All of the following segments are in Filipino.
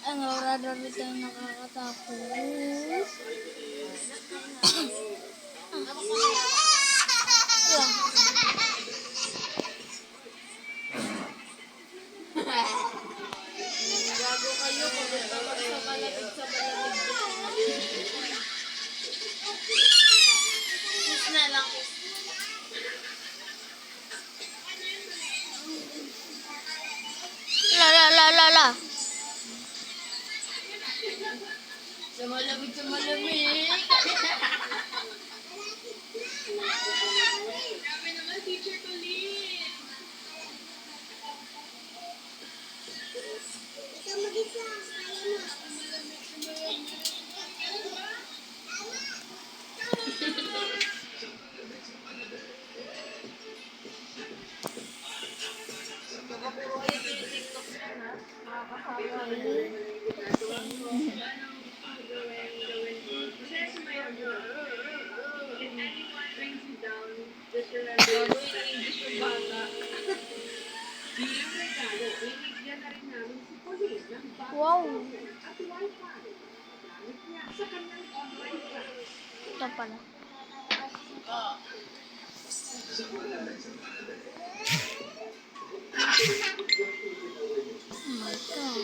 Ang aura daw nito ay nakakatakot. Gago kayo, pumunta ka sa malamig sa malamig. Kiss na lang. La. Sa malamig, sa malamig. Grabe naman, teacher ko, Lynn. Ikaw mag-isa. Kaya mo. Wow. Ito pala. Oh my God.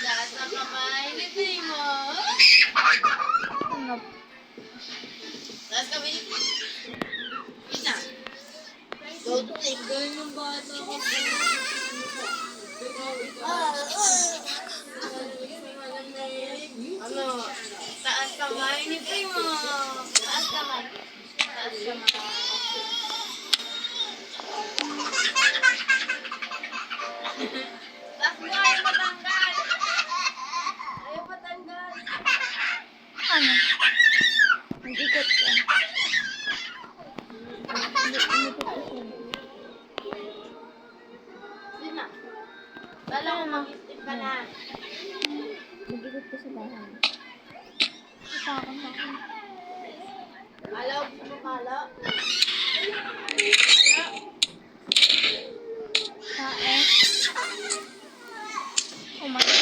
Lahat ng kamay, nitay mo. Ano? Lahat kami. Isa. Go to take. Gawin yung bata ko. Ano? Taas kamay, nitay mo. Taas kamay. Taas kamay. Taas mo, ayaw matanggal. Ayaw matanggal. Ano? Nag-ikot ka. Nag-ikot ka siya. Sige na. Lalo ko mag-isip ka na. Nag-ikot ka sa bahay. Takot ako. Halo, gusto mo halo? Kae. Oh my God.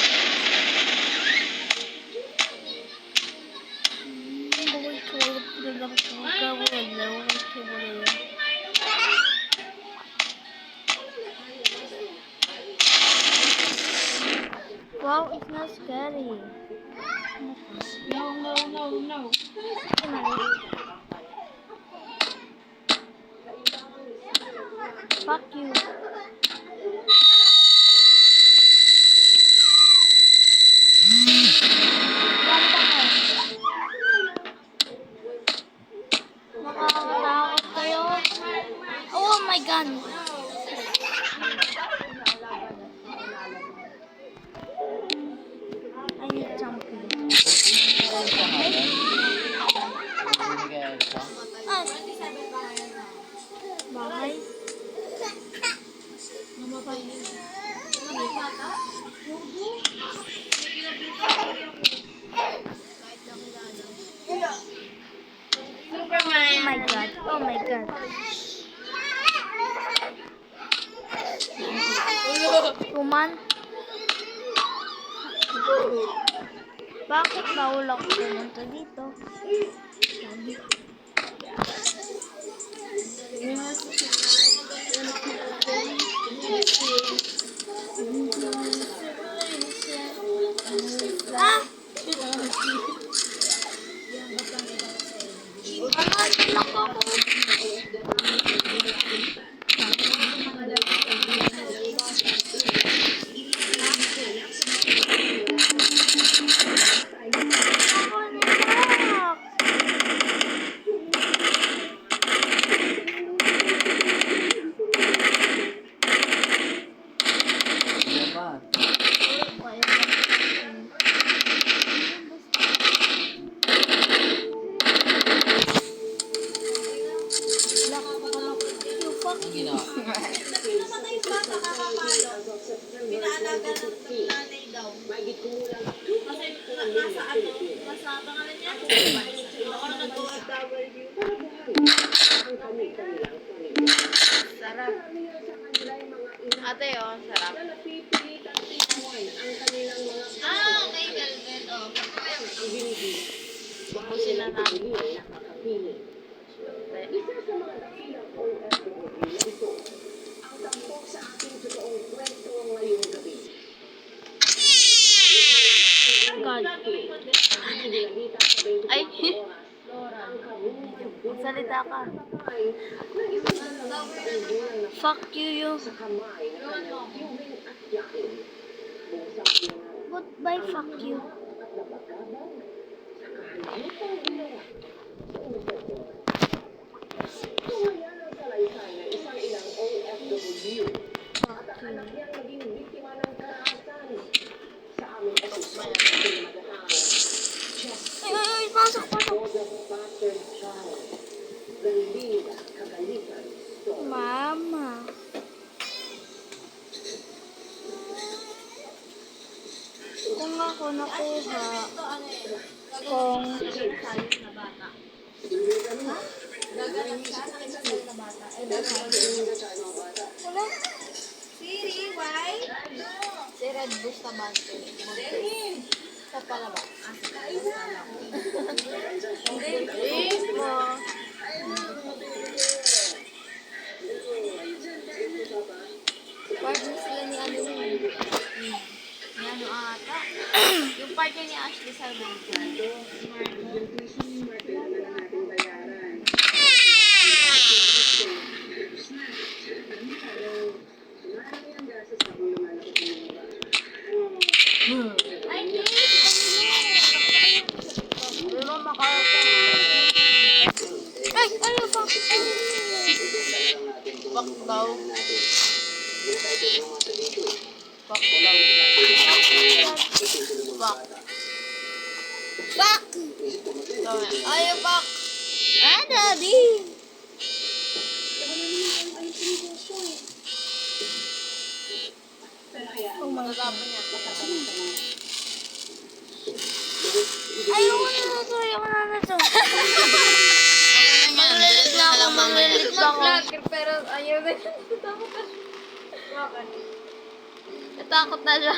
Bawal ko. Bawal ko. Wow, it's not scary. No. Fuck you. Nakakatakot kayo. Oh my God. I need something. Ah, bahay. Superman. Oh my God. Oh my God. Tuman. Bakit bawal ako pumunta dito? Sabi. Ah! Anak ako. Ako, anak. nasa ano, nasa pangalan niya? Ako na nag-OFW. Sarap. Ate, oh, sarap. Ah, okay, velvet. Oh. Bukusin na natin. God. Ay, magsalita ka. Fuck you, you. Goodbye, fuck you. Ay, pasok, pasok. Mama. Kung ako nakuha, kung Gaganap siya sa kinasal na bata. Eh, wala. wala. Siri, why? Si Red Bustamante. Sa pala ba? Partner sila ni ano yun. Ni ano ata. Yung partner ni Ashley Salvador. Pero makaka. Ay, ano ba? Bak daw. Bak daw. Bak. Fuck! Ayaw bak. Ah, daddy! Oh my God. Matapon niya. Ayoko na na to, ayoko na na to. Manglilit na ako, manglilit na ako. Pero ayaw na. Natakot na siya.